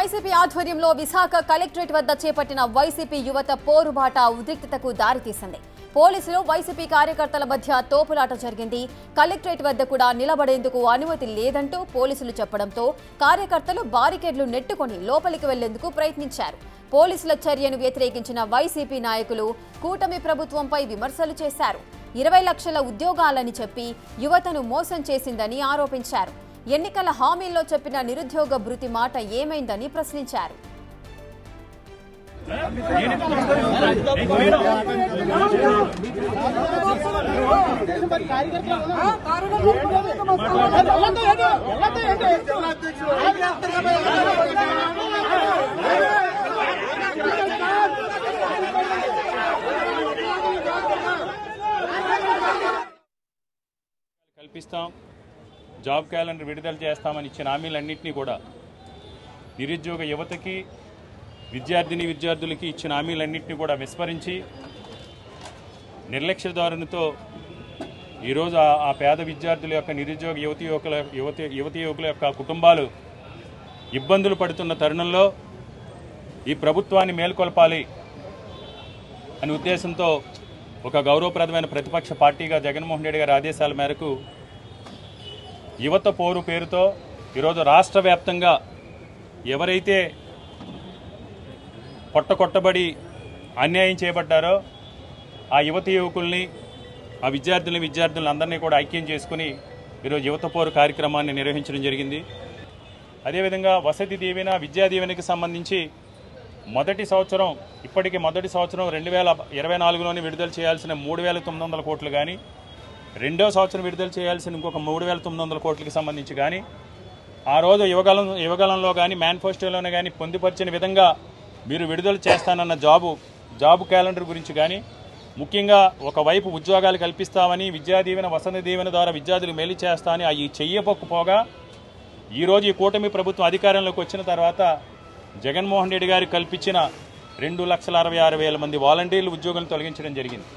YCP ఆధ్వర్యంలో Visakha collectorate వద్ద చేపట్టిన వైసీపీ యువత పోరుబాట ఉద్రిక్తతకు దారితీసింది. పోలీసులు వైసీపీ కార్యకర్తల మధ్య తోపులాట జరిగింది. కలెక్టరేట్ వద్ద కూడా నిలబడేందుకు అనుమతి లేదంటూ పోలీసులు చెప్పడంతో కార్యకర్తలు బారికేడ్లు నెట్టుకొని లోపలికి వెళ్లేందుకు ప్రయత్నించారు. పోలీసుల చర్యను వ్యతిరేకించిన వైసీపీ నాయకులు కూటమి ప్రభుత్వంపై విమర్శలు చేశారు. 20 లక్షల ఉద్యోగాలని చెప్పి యువతను మోసం చేసిందని ఆరోపించారు. ఎన్నికల హామీల్లో చెప్పిన నిరుద్యోగ భృతి మాట ఏమైందని ప్రశ్నించారు. కల్పిస్తాం, జాబ్ క్యాలెండర్ విడుదల చేస్తామని ఇచ్చిన హామీలన్నింటినీ కూడా నిరుద్యోగ యువతకి విద్యార్థులకి ఇచ్చిన హామీలన్నింటినీ కూడా విస్మరించి నిర్లక్ష్య ధోరణితో ఈరోజు ఆ పేద విద్యార్థుల యొక్క నిరుద్యోగ యువతి యువకుల యొక్క కుటుంబాలు ఇబ్బందులు పడుతున్న తరుణంలో ఈ ప్రభుత్వాన్ని మేల్కొల్పాలి అనే ఉద్దేశంతో ఒక గౌరవప్రదమైన ప్రతిపక్ష పార్టీగా జగన్మోహన్ రెడ్డి గారి ఆదేశాల మేరకు యువత పోరు పేరుతో ఈరోజు రాష్ట్ర వ్యాప్తంగా ఎవరైతే కొట్టబడి అన్యాయం చేయబడ్డారో ఆ యువతి యువకుల్ని, ఆ విద్యార్థులను అందరినీ కూడా ఐక్యం చేసుకుని ఈరోజు యువత పోరు కార్యక్రమాన్ని నిర్వహించడం జరిగింది. అదేవిధంగా వసతి దీవెన, విద్యా దీవెనకి సంబంధించి మొదటి సంవత్సరం 2024లోనే విడుదల చేయాల్సిన 3,900 కోట్లు కానీ, రెండో సంవత్సరం విడుదల చేయాల్సిన ఇంకొక 3,900 కోట్లకి సంబంధించి కానీ ఆ రోజు యువగలంలో కానీ మేనిఫెస్టోలోనే కానీ పొందుపరిచిన విధంగా మీరు విడుదల చేస్తానన్న జాబు క్యాలెండర్ గురించి కానీ, ముఖ్యంగా ఒకవైపు ఉద్యోగాలు కల్పిస్తామని విద్యా దీవెన, వసతి దీవెన ద్వారా విద్యార్థులు మేలు చేస్తామని అవి చెయ్యకపోగా ఈరోజు ఈ కూటమి ప్రభుత్వం అధికారంలోకి వచ్చిన తర్వాత జగన్మోహన్ రెడ్డి గారు కల్పించిన 2,66,000 మంది వాలంటీర్లు ఉద్యోగులను తొలగించడం జరిగింది.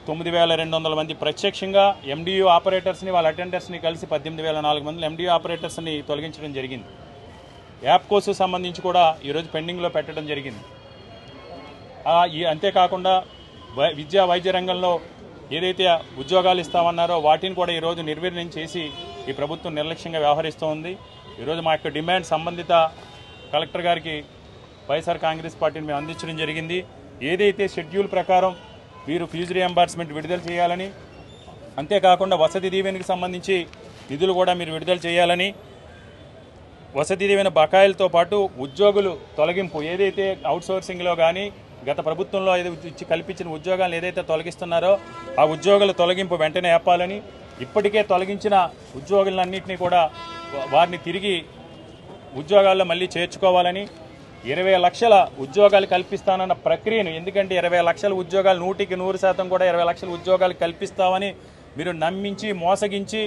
9,200 మంది ప్రత్యక్షంగా ఎండియూ ఆపరేటర్స్ని, వాళ్ళ అటెండర్స్ని కలిసి 18,004 మంది ఎండియూ ఆపరేటర్స్ని తొలగించడం జరిగింది. యాప్ కోర్సు సంబంధించి కూడా ఈరోజు పెండింగ్లో పెట్టడం జరిగింది. అంతేకాకుండా విద్యా వైద్య రంగంలో ఏదైతే ఉద్యోగాలు ఇస్తామన్నారో వాటిని కూడా ఈరోజు నిర్వీర్యం చేసి ఈ ప్రభుత్వం నిర్లక్ష్యంగా వ్యవహరిస్తూ ఉంది. ఈరోజు మా యొక్క డిమాండ్ సంబంధిత కలెక్టర్ గారికి వైఎస్ఆర్ కాంగ్రెస్ పార్టీని మేము అందించడం జరిగింది. ఏదైతే షెడ్యూల్ ప్రకారం వీరు ఫీజు రియంబర్స్మెంట్ విడుదల చేయాలని, అంతేకాకుండా వసతి దీవెనకి సంబంధించి నిధులు కూడా మీరు విడుదల చేయాలని, వసతి దీవెన బకాయిలతో పాటు ఉద్యోగులు తొలగింపు ఏదైతే అవుట్సోర్సింగ్లో కానీ గత ప్రభుత్వంలో ఇచ్చి కల్పించిన ఉద్యోగాలు ఏదైతే తొలగిస్తున్నారో ఆ ఉద్యోగుల తొలగింపు వెంటనే ఆపాలని, ఇప్పటికే తొలగించిన ఉద్యోగులన్నింటినీ కూడా వారిని తిరిగి ఉద్యోగాల్లో మళ్ళీ చేర్చుకోవాలని, 20 లక్షల ఉద్యోగాలు కల్పిస్తానన్న ప్రక్రియను, ఎందుకంటే 20 లక్షల ఉద్యోగాలు 100% కూడా 20 లక్షల ఉద్యోగాలు కల్పిస్తామని మీరు నమ్మించి మోసగించి